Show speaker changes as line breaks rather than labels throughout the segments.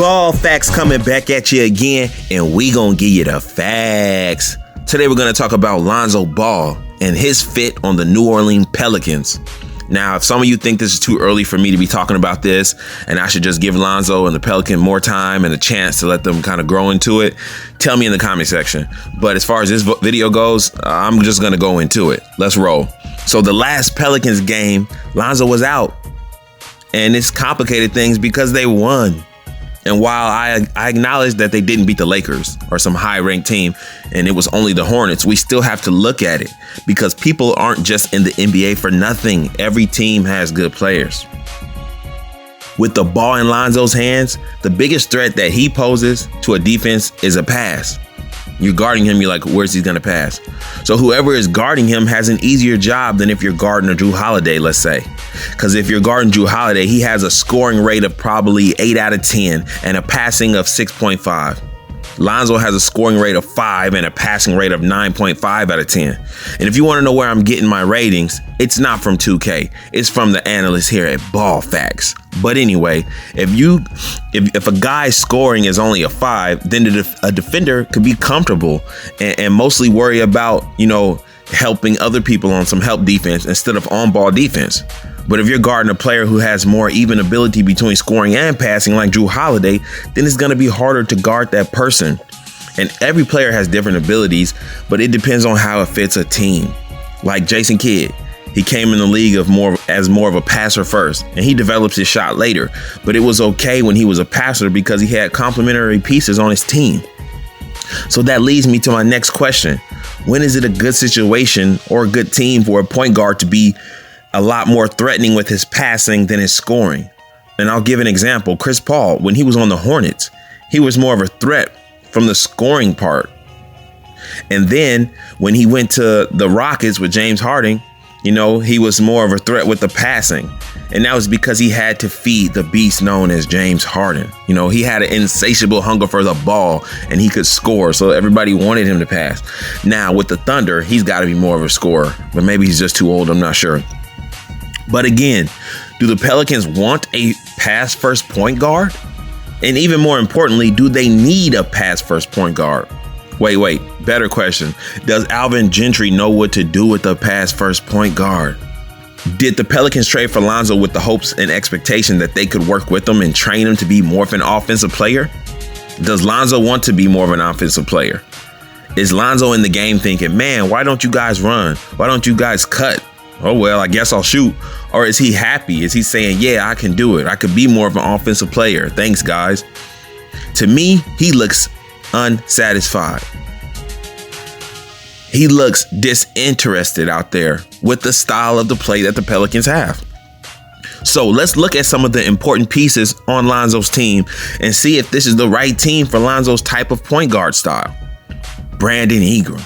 Ball Facts coming back at you again, and we gonna give you the facts. Today we're gonna talk about Lonzo Ball and his fit on the New Orleans Pelicans. Now, if some of you think this is too early for me to be talking about this, and I should just give Lonzo and the Pelican more time and a chance to let them kind of grow into it, tell me in the comment section. But as far as this video goes, I'm just gonna go into it. Let's roll. So the last Pelicans game, Lonzo was out, and it's complicated things because they won. And while I acknowledge that they didn't beat the Lakers or some high-ranked team, and it was only the Hornets, we still have to look at it because people aren't just in the NBA for nothing. Every team has good players. With the ball in Lonzo's hands, the biggest threat that he poses to a defense is a pass. You're guarding him, you're like, where's he gonna pass? So whoever is guarding him has an easier job than if you're guarding a Drew Holliday, let's say. Because if you're guarding Drew Holliday, he has a scoring rate of probably 8 out of 10 and a passing of 6.5. Lonzo has a scoring rate of 5 and a passing rate of 9.5 out of 10. And if you want to know where I'm getting my ratings, it's not from 2K. It's from the analysts here at Ball Facts. But anyway, if a guy's scoring is only a 5, then a defender could be comfortable and mostly worry about, helping other people on some help defense instead of on-ball defense. But if you're guarding a player who has more even ability between scoring and passing like Drew Holliday, then it's going to be harder to guard that person. And every player has different abilities, but it depends on how it fits a team. Like Jason Kidd, he came in the league as more of a passer first, and he develops his shot later. But it was okay when he was a passer because he had complementary pieces on his team. So that leads me to my next question. When is it a good situation or a good team for a point guard to be a lot more threatening with his passing than his scoring? And I'll give an example. Chris Paul, when he was on the Hornets, he was more of a threat from the scoring part. And then when he went to the Rockets with James Harden, he was more of a threat with the passing. And that was because he had to feed the beast known as James Harden. He had an insatiable hunger for the ball and he could score. So everybody wanted him to pass. Now with the Thunder, he's got to be more of a scorer, but maybe he's just too old. I'm not sure. But again, do the Pelicans want a pass first point guard? And even more importantly, do they need a pass first point guard? Wait, better question. Does Alvin Gentry know what to do with the pass first point guard? Did the Pelicans trade for Lonzo with the hopes and expectation that they could work with him and train him to be more of an offensive player? Does Lonzo want to be more of an offensive player? Is Lonzo in the game thinking, man, why don't you guys run? Why don't you guys cut? Oh, well, I guess I'll shoot. Or is he happy? Is he saying, yeah, I can do it. I could be more of an offensive player. Thanks, guys. To me, he looks unsatisfied. He looks disinterested out there with the style of the play that the Pelicans have. So let's look at some of the important pieces on Lonzo's team and see if this is the right team for Lonzo's type of point guard style. Brandon Ingram,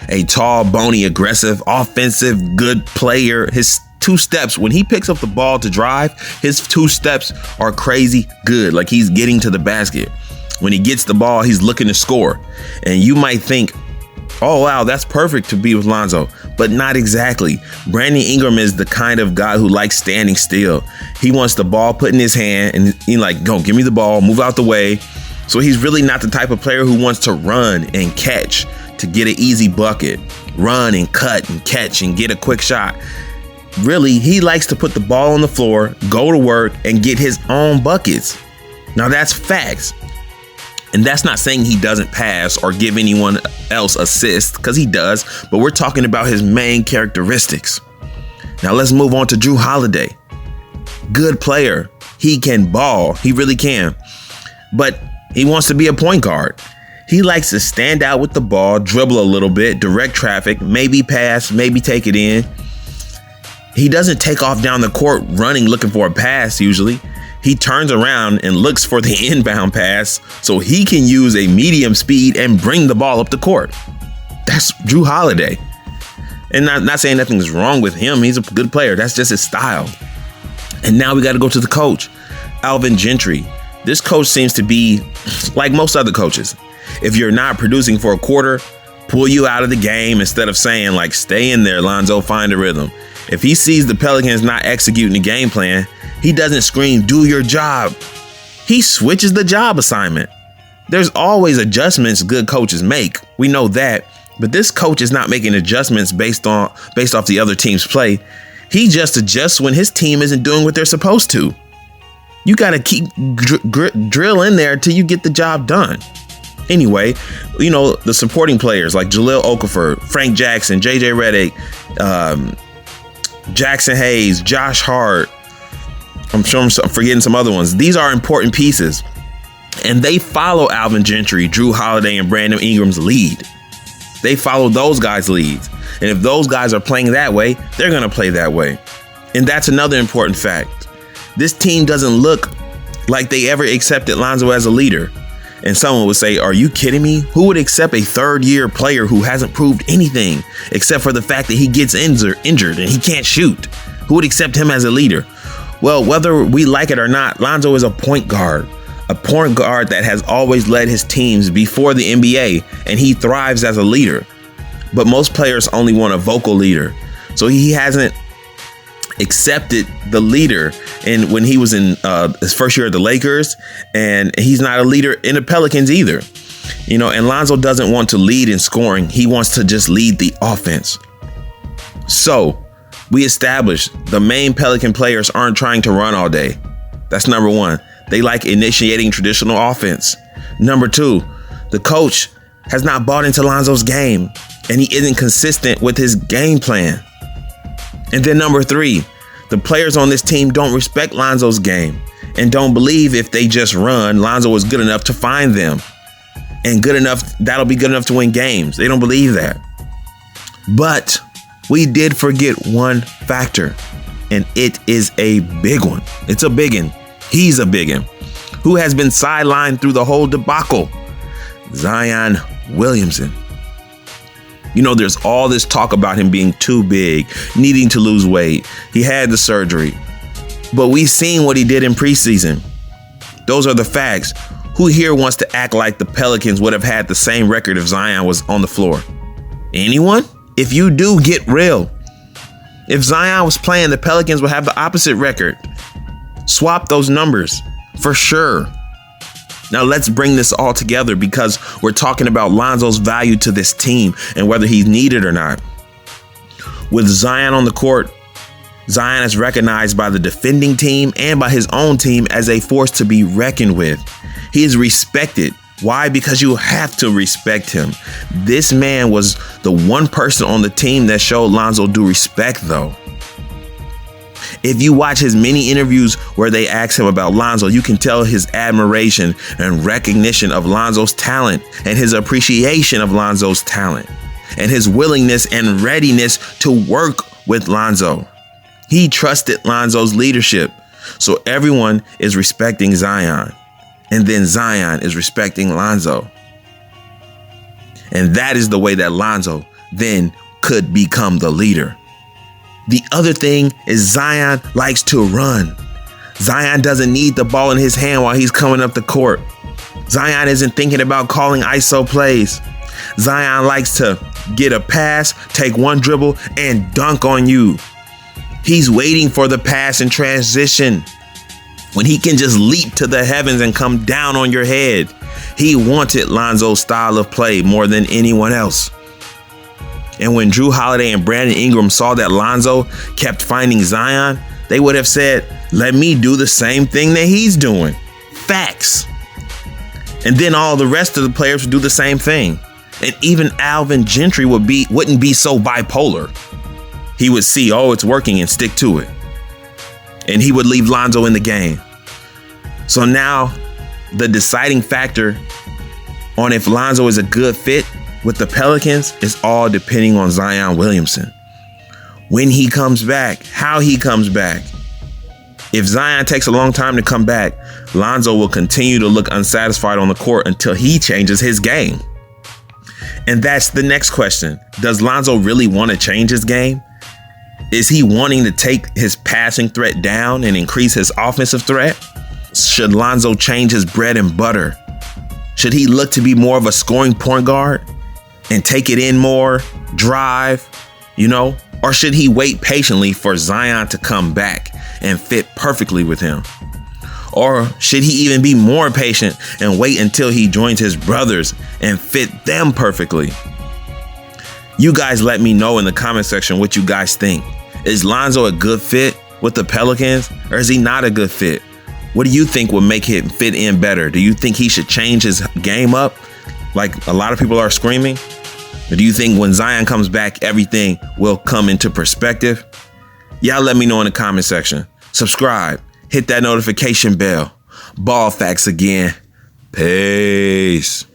a tall, bony, aggressive, offensive, good player. His 2 steps, when he picks up the ball to drive, his 2 steps are crazy good. Like he's getting to the basket. When he gets the ball, he's looking to score. And you might think, oh, wow, that's perfect to be with Lonzo. But not exactly. Brandon Ingram is the kind of guy who likes standing still. He wants the ball put in his hand and he's like, go, give me the ball, move out the way. So he's really not the type of player who wants to run and catch to get an easy bucket. Run and cut and catch and get a quick shot. Really, he likes to put the ball on the floor, go to work, and get his own buckets. Now that's facts. And that's not saying he doesn't pass or give anyone else assists, because he does, but we're talking about his main characteristics. Now let's move on to Drew Holliday. Good player. He can ball. He really can. But he wants to be a point guard. He likes to stand out with the ball, dribble a little bit, direct traffic, maybe pass, maybe take it in. He doesn't take off down the court running, looking for a pass usually. He turns around and looks for the inbound pass so he can use a medium speed and bring the ball up the court. That's Drew Holliday. And not saying nothing's wrong with him. He's a good player. That's just his style. And now we got to go to the coach, Alvin Gentry. This coach seems to be like most other coaches. If you're not producing for a quarter, pull you out of the game instead of saying like, stay in there, Lonzo, find a rhythm. If he sees the Pelicans not executing the game plan, he doesn't scream, do your job. he switches the job assignment. There's always adjustments good coaches make. We know that. But this coach is not making adjustments based off the other team's play. He just adjusts when his team isn't doing what they're supposed to. You got to keep drill in there till you get the job done. Anyway, the supporting players like Jahlil Okafor, Frank Jackson, JJ Redick, Jackson Hayes, Josh Hart. I'm sure I'm forgetting some other ones. These are important pieces. And they follow Alvin Gentry, Drew Holliday, and Brandon Ingram's lead. They follow those guys' leads. And if those guys are playing that way, they're going to play that way. And that's another important fact. This team doesn't look like they ever accepted Lonzo as a leader. And someone would say, are you kidding me? Who would accept a third-year player who hasn't proved anything except for the fact that he gets injured and he can't shoot? Who would accept him as a leader? Well, whether we like it or not, Lonzo is a point guard that has always led his teams before the NBA, and he thrives as a leader. But most players only want a vocal leader. So he hasn't accepted the leader when he was in his first year at the Lakers, and he's not a leader in the Pelicans either. And Lonzo doesn't want to lead in scoring. He wants to just lead the offense. So we established the main Pelican players aren't trying to run all day. That's number one. They like initiating traditional offense. Number two, the coach has not bought into Lonzo's game, and he isn't consistent with his game plan. And then number three, the players on this team don't respect Lonzo's game and don't believe if they just run, Lonzo is good enough to find them. And that'll be good enough to win games. They don't believe that. But we did forget one factor, and it is a big one. It's a big one. He's a big one. Who has been sidelined through the whole debacle? Zion Williamson. There's all this talk about him being too big, needing to lose weight. He had the surgery. But we've seen what he did in preseason. Those are the facts. Who here wants to act like the Pelicans would have had the same record if Zion was on the floor? Anyone? If you do, get real. If Zion was playing, the Pelicans would have the opposite record. Swap those numbers for sure. Now let's bring this all together because we're talking about Lonzo's value to this team and whether he's needed or not. With Zion on the court, Zion is recognized by the defending team and by his own team as a force to be reckoned with. He is respected. Why? Because you have to respect him. This man was the one person on the team that showed Lonzo due respect, though. If you watch his many interviews where they ask him about Lonzo, you can tell his admiration and recognition of Lonzo's talent and his appreciation of Lonzo's talent and his willingness and readiness to work with Lonzo. He trusted Lonzo's leadership. So everyone is respecting Zion. And then Zion is respecting Lonzo. And that is the way that Lonzo then could become the leader. The other thing is Zion likes to run. Zion doesn't need the ball in his hand while he's coming up the court. Zion isn't thinking about calling ISO plays. Zion likes to get a pass, take one dribble, and dunk on you. He's waiting for the pass in transition when he can just leap to the heavens and come down on your head. He wanted Lonzo's style of play more than anyone else. And when Drew Holliday and Brandon Ingram saw that Lonzo kept finding Zion, they would have said, let me do the same thing that he's doing. Facts. And then all the rest of the players would do the same thing. And even Alvin Gentry wouldn't be so bipolar. He would see, it's working, and stick to it. And he would leave Lonzo in the game. So now the deciding factor on if Lonzo is a good fit with the Pelicans is all depending on Zion Williamson. When he comes back, how he comes back. If Zion takes a long time to come back, Lonzo will continue to look unsatisfied on the court until he changes his game. And that's the next question. Does Lonzo really want to change his game? Is he wanting to take his passing threat down and increase his offensive threat? Should Lonzo change his bread and butter? Should he look to be more of a scoring point guard and take it in more, drive, Or should he wait patiently for Zion to come back and fit perfectly with him? Or should he even be more patient and wait until he joins his brothers and fit them perfectly? You guys let me know in the comment section what you guys think. Is Lonzo a good fit with the Pelicans, or is he not a good fit? What do you think would make him fit in better? Do you think he should change his game up like a lot of people are screaming? Or do you think when Zion comes back, everything will come into perspective? Y'all let me know in the comment section. Subscribe, hit that notification bell. Ball facts again. Peace.